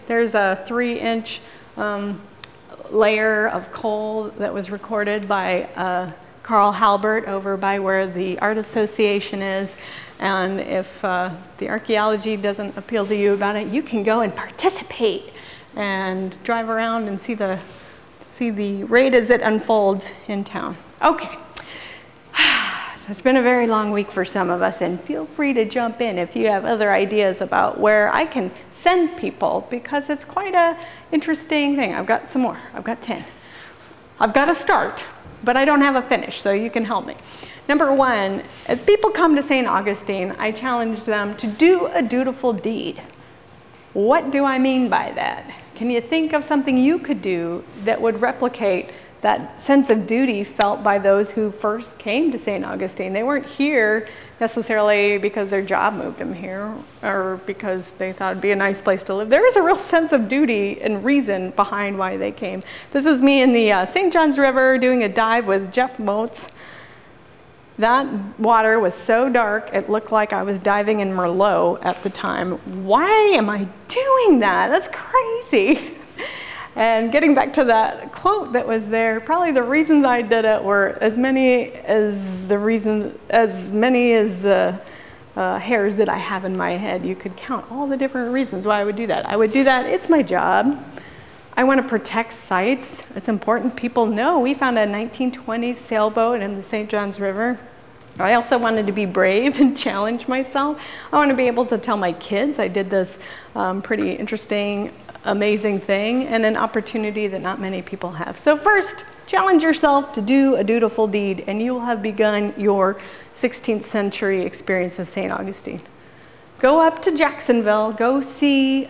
There's a 3-inch layer of coal that was recorded by Carl Halbert over by where the Art Association is. And if the archaeology doesn't appeal to you about it, you can go and participate and drive around and see the raid as it unfolds in town. Okay. So it's been a very long week for some of us, and feel free to jump in if you have other ideas about where I can send people, because it's quite an interesting thing. I've got some more. I've got 10. I've got a start, but I don't have a finish, so you can help me. Number 1, as people come to St. Augustine, I challenge them to do a dutiful deed. What do I mean by that? Can you think of something you could do that would replicate that sense of duty felt by those who first came to St. Augustine? They weren't here necessarily because their job moved them here or because they thought it'd be a nice place to live. There is a real sense of duty and reason behind why they came. This is me in the St. John's River doing a dive with Jeff Moats. That water was so dark, it looked like I was diving in Merlot at the time. Why am I doing that? That's crazy. And getting back to that quote that was there, probably the reasons I did it were as many as hairs that I have in my head. You could count all the different reasons why I would do that. I would do that, it's my job. I want to protect sites. It's important people know we found a 1920s sailboat in the St. John's River. I also wanted to be brave and challenge myself. I want to be able to tell my kids I did this pretty interesting, amazing thing, and an opportunity that not many people have. So first, challenge yourself to do a dutiful deed, and you will have begun your 16th century experience of St. Augustine. Go up to Jacksonville, go see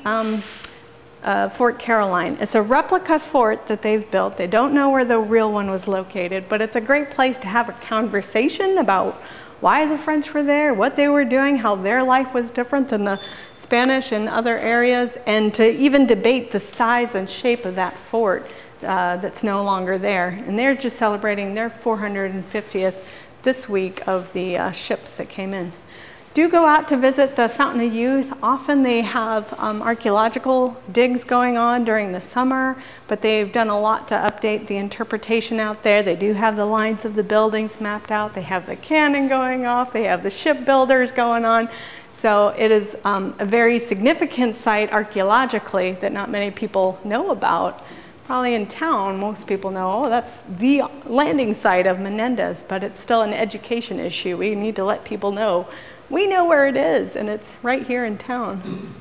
Fort Caroline. It's a replica fort that they've built. They don't know where the real one was located, but it's a great place to have a conversation about why the French were there, what they were doing, how their life was different than the Spanish and other areas, and to even debate the size and shape of that fort that's no longer there. And they're just celebrating their 450th this week of the ships that came in. Do go out to visit the Fountain of Youth. Often they have archaeological digs going on during the summer, but they've done a lot to update the interpretation out there. They do have the lines of the buildings mapped out. They have the cannon going off. They have the shipbuilders going on. So it is a very significant site archaeologically that not many people know about. Probably in town, most people know, oh, that's the landing site of Menendez, but it's still an education issue. We need to let people know. We know where it is, and it's right here in town.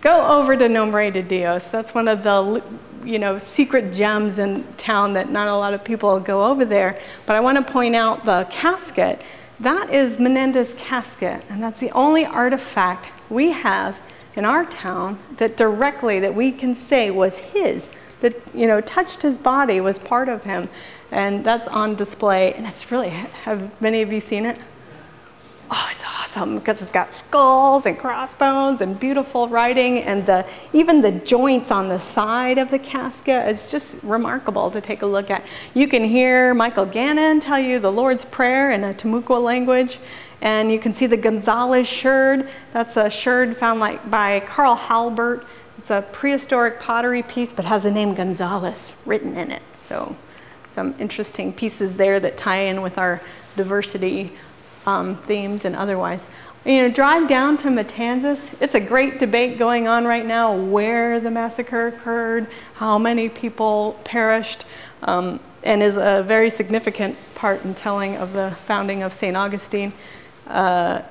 Go over to Nombre de Dios. That's one of the secret gems in town that not a lot of people go over there. But I want to point out the casket. That is Menendez's casket, and that's the only artifact we have in our town that we can say was his, that touched his body, was part of him. And that's on display, and it's really, have many of you seen it? Oh, it's awesome because it's got skulls and crossbones and beautiful writing, and even the joints on the side of the casket is just remarkable to take a look at. You can hear Michael Gannon tell you the Lord's Prayer in a Timucua language, and you can see the Gonzalez sherd. That's a sherd found by Carl Halbert. It's a prehistoric pottery piece, but has the name Gonzalez written in it. So some interesting pieces there that tie in with our diversity themes and otherwise. Drive down to Matanzas. It's a great debate going on right now where the massacre occurred, how many people perished, and is a very significant part in telling of the founding of St. Augustine. The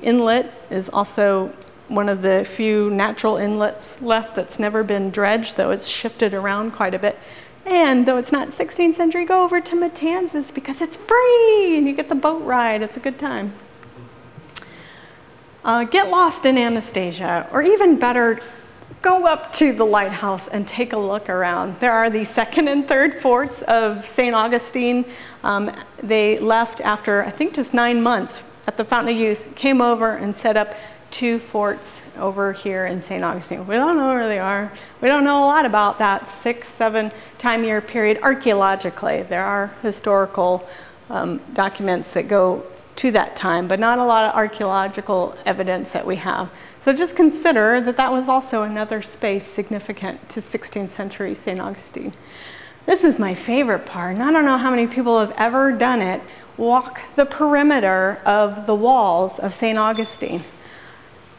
inlet is also one of the few natural inlets left that's never been dredged, though it's shifted around quite a bit. And though it's not 16th century, go over to Matanzas because it's free and you get the boat ride. It's a good time. Get lost in Anastasia, or even better, go up to the lighthouse and take a look around. There are the second and third forts of St. Augustine. They left after, I think, just 9 months at the Fountain of Youth, came over and set up 2 forts over here in St. Augustine. We don't know where they are. We don't know a lot about that 6-7 time year period archaeologically. There are historical documents that go to that time, but not a lot of archaeological evidence that we have. So just consider that that was also another space significant to 16th century St. Augustine. This is my favorite part, and I don't know how many people have ever done it. Walk the perimeter of the walls of St. Augustine.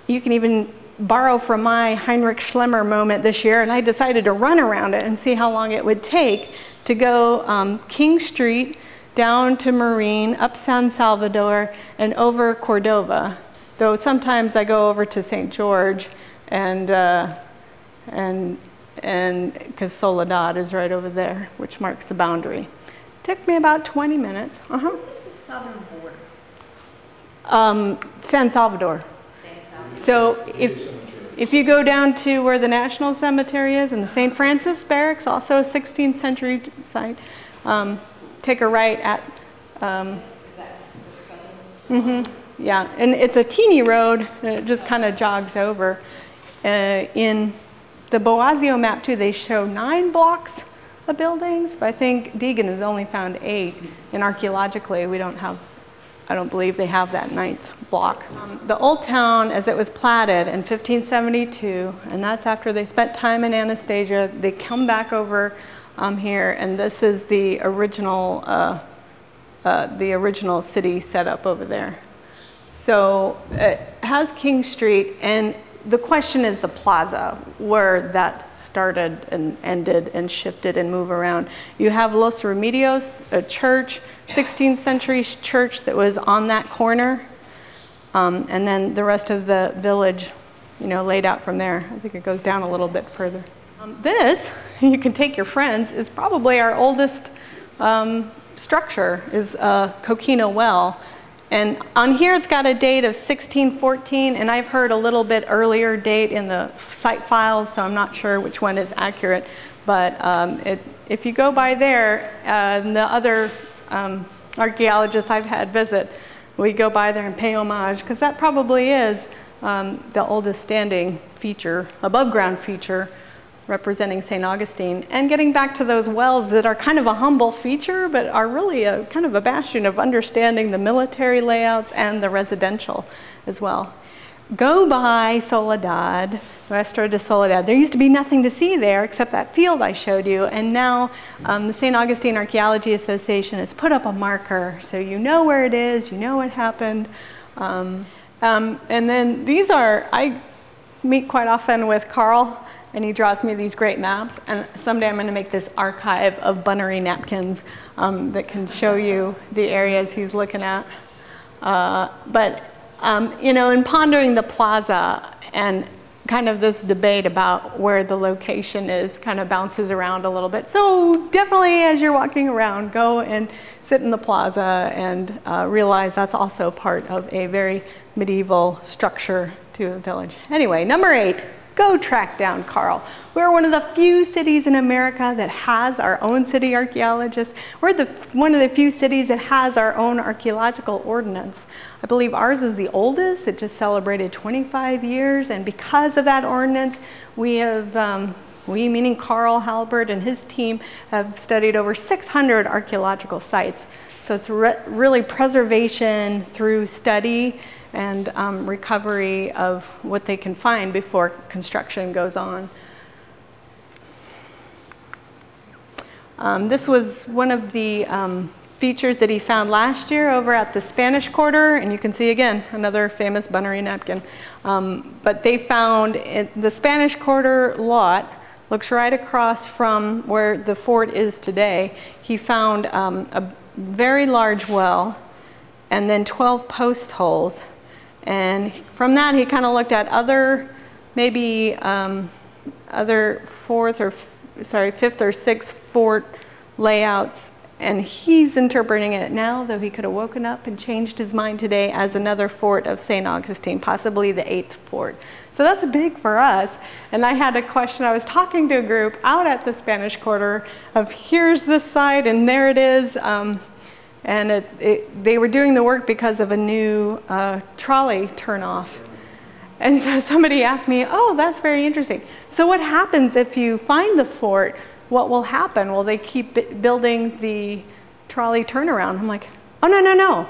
You can even borrow from my Heinrich Schlemmer moment this year, and I decided to run around it and see how long it would take to go King Street, down to Marine, up San Salvador, and over Cordova. Though sometimes I go over to St. George, and because Soledad is right over there, which marks the boundary. Took me about 20 minutes. What is the southern border? San Salvador. San Salvador. So if you go down to where the National Cemetery is and the St. Francis Barracks, also a 16th century site, take a right at... Is that the southern? Yeah, and it's a teeny road, and it just kind of jogs over. In the Boazio map too, they show 9 blocks of buildings, but I think Deegan has only found 8, and archaeologically we don't have, I don't believe they have that 9th block. The old town, as it was platted in 1572, and that's after they spent time in Anastasia, they come back over here, and this is the original city set up over there. So it has King Street, and the question is the plaza, where that started and ended and shifted and moved around. You have Los Remedios, a church, 16th century church that was on that corner, and then the rest of the village, laid out from there. I think it goes down a little bit further. This, you can take your friends, is probably our oldest structure, is Coquina Well. And on here it's got a date of 1614, and I've heard a little bit earlier date in the site files, so I'm not sure which one is accurate. But if you go by there, and the other archaeologists I've had visit, we go by there and pay homage, because that probably is the oldest standing feature, above ground feature, representing St. Augustine. And getting back to those wells that are kind of a humble feature, but are really a kind of a bastion of understanding the military layouts and the residential as well. Go by Soledad, Nuestra de Soledad. There used to be nothing to see there except that field I showed you, and now the St. Augustine Archaeology Association has put up a marker, so you know where it is, you know what happened. And then these are, I meet quite often with Carl, and he draws me these great maps, and someday I'm going to make this archive of bunnery napkins that can show you the areas he's looking at. In pondering the plaza and kind of this debate about where the location is kind of bounces around a little bit. So definitely as you're walking around, go and sit in the plaza and realize that's also part of a very medieval structure to the village. Anyway, number 8. Go track down Carl. We're one of the few cities in America that has our own city archaeologist. We're one of the few cities that has our own archaeological ordinance. I believe ours is the oldest. It just celebrated 25 years, and because of that ordinance, we have, we meaning Carl Halbert and his team, have studied over 600 archaeological sites. So it's really preservation through study and recovery of what they can find before construction goes on. This was one of the features that he found last year over at the Spanish Quarter, and you can see again another famous bunnery napkin. But they found the Spanish Quarter lot looks right across from where the fort is today. He found a very large well and then 12 post holes. And from that, he kind of looked at other, maybe other fifth or sixth fort layouts, and he's interpreting it now, though he could have woken up and changed his mind today, as another fort of St. Augustine, possibly the 8th fort. So that's big for us. And I had a question. I was talking to a group out at the Spanish Quarter of here's this site and there it is. And they were doing the work because of a new trolley turnoff. And so somebody asked me, oh, that's very interesting. So what happens if you find the fort? What will happen? Will they keep building the trolley turnaround? I'm like, oh, no, no, no.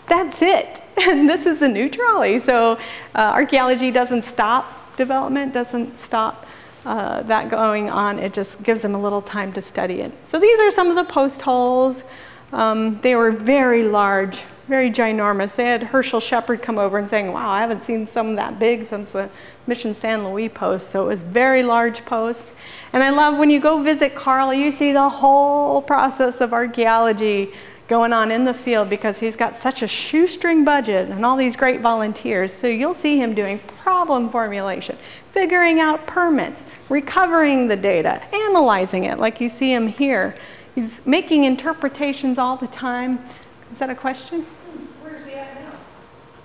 that's it. And this is a new trolley. So archaeology doesn't stop development, doesn't stop that going on. It just gives them a little time to study it. So these are some of the post holes. They were very large, very ginormous. They had Herschel Shepherd come over and saying, wow, I haven't seen some that big since the Mission San Luis post. So it was very large posts. And I love when you go visit Carl, you see the whole process of archaeology going on in the field because he's got such a shoestring budget and all these great volunteers. So you'll see him doing problem formulation, figuring out permits, recovering the data, analyzing it like you see him here. He's making interpretations all the time. Is that a question? Where is he at now?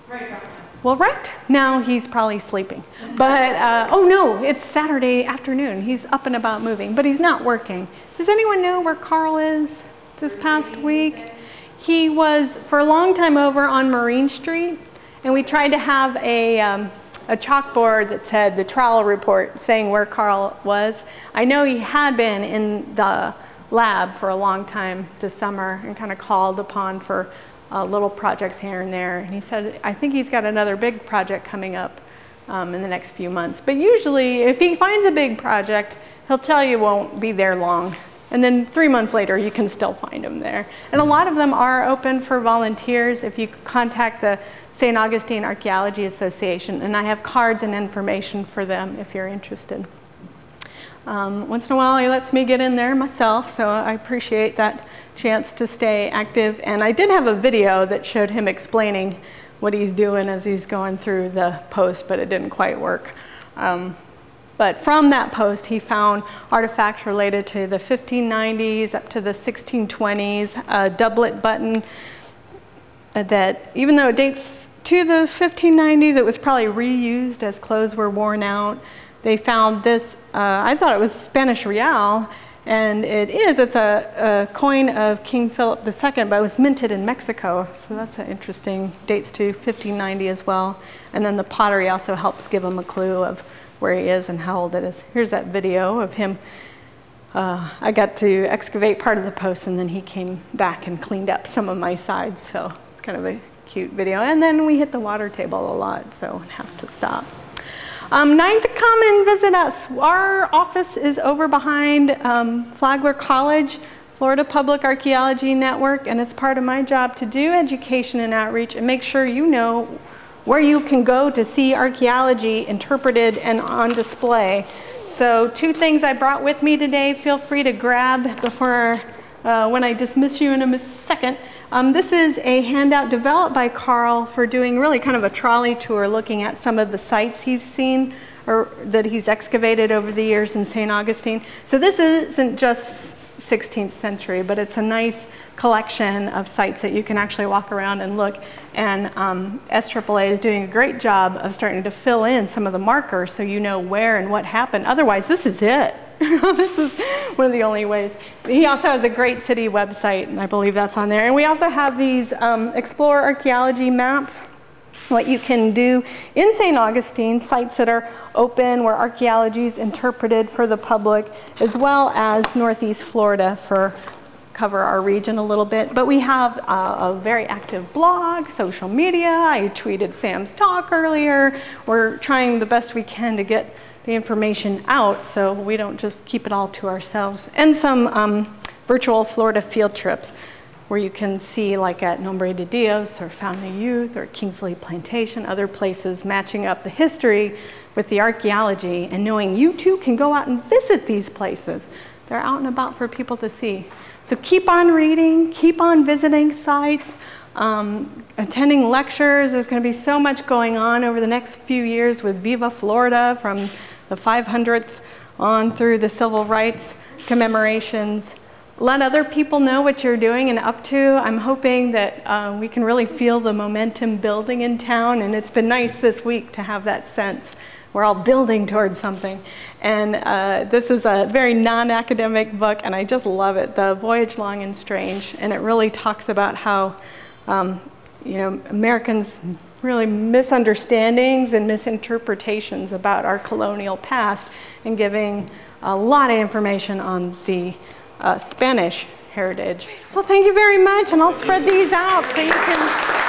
Right now. Well, right now he's probably sleeping. But, oh no, it's Saturday afternoon. He's up and about moving, but he's not working. Does anyone know where Carl is this past week? He was for a long time over on Marine Street, and we tried to have a chalkboard that said the trial report saying where Carl was. I know he had been in the lab for a long time this summer and kind of called upon for little projects here and there. And he said, I think he's got another big project coming up in the next few months. But usually, if he finds a big project, he'll tell you won't be there long. And then 3 months later, you can still find him there. And a lot of them are open for volunteers. If you contact the St. Augustine Archaeology Association, and I have cards and information for them if you're interested. Once in a while, he lets me get in there myself, so I appreciate that chance to stay active. And I did have a video that showed him explaining what he's doing as he's going through the post, but it didn't quite work. But from that post, he found artifacts related to the 1590s up to the 1620s, a doublet button that, even though it dates to the 1590s, it was probably reused as clothes were worn out. They found this, I thought it was Spanish real, and it is. It's a coin of King Philip II, but it was minted in Mexico, so that's an interesting, dates to 1590 as well. And then the pottery also helps give him a clue of where he is and how old it is. Here's that video of him. I got to excavate part of the post, and then he came back and cleaned up some of my sides, so it's kind of a cute video. And then we hit the water table a lot, so I have to stop. Nice to come and visit us. Our office is over behind Flagler College, Florida Public Archaeology Network, and it's part of my job to do education and outreach and make sure you know where you can go to see archaeology interpreted and on display. So 2 things I brought with me today. Feel free to grab before when I dismiss you in a second. This is a handout developed by Carl for doing really kind of a trolley tour looking at some of the sites he's seen or that he's excavated over the years in St. Augustine. So this isn't just 16th century, but it's a nice collection of sites that you can actually walk around and look. And SAAA is doing a great job of starting to fill in some of the markers so you know where and what happened. Otherwise, this is it. This is one of the only ways. He also has a great city website, and I believe that's on there. And we also have these Explore Archaeology maps, what you can do in St. Augustine, sites that are open where archaeology is interpreted for the public, as well as Northeast Florida for cover our region a little bit. But we have a very active blog, social media. I tweeted Sam's talk earlier. We're trying the best we can to get the information out so we don't just keep it all to ourselves. And some virtual Florida field trips where you can see, like at Nombre de Dios or Fountain of Youth or Kingsley Plantation, other places, matching up the history with the archaeology and knowing you too can go out and visit these places. They're out and about for people to see. So keep on reading, keep on visiting sites, attending lectures. There's going to be so much going on over the next few years with Viva Florida from the 500th on through the civil rights commemorations. Let other people know what you're doing and up to. I'm hoping that we can really feel the momentum building in town, and it's been nice this week to have that sense. We're all building towards something. And this is a very non-academic book, and I just love it, The Voyage Long and Strange. And it really talks about how Americans really misunderstandings and misinterpretations about our colonial past, and giving a lot of information on the Spanish heritage. Well, thank you very much, and I'll spread these out so you can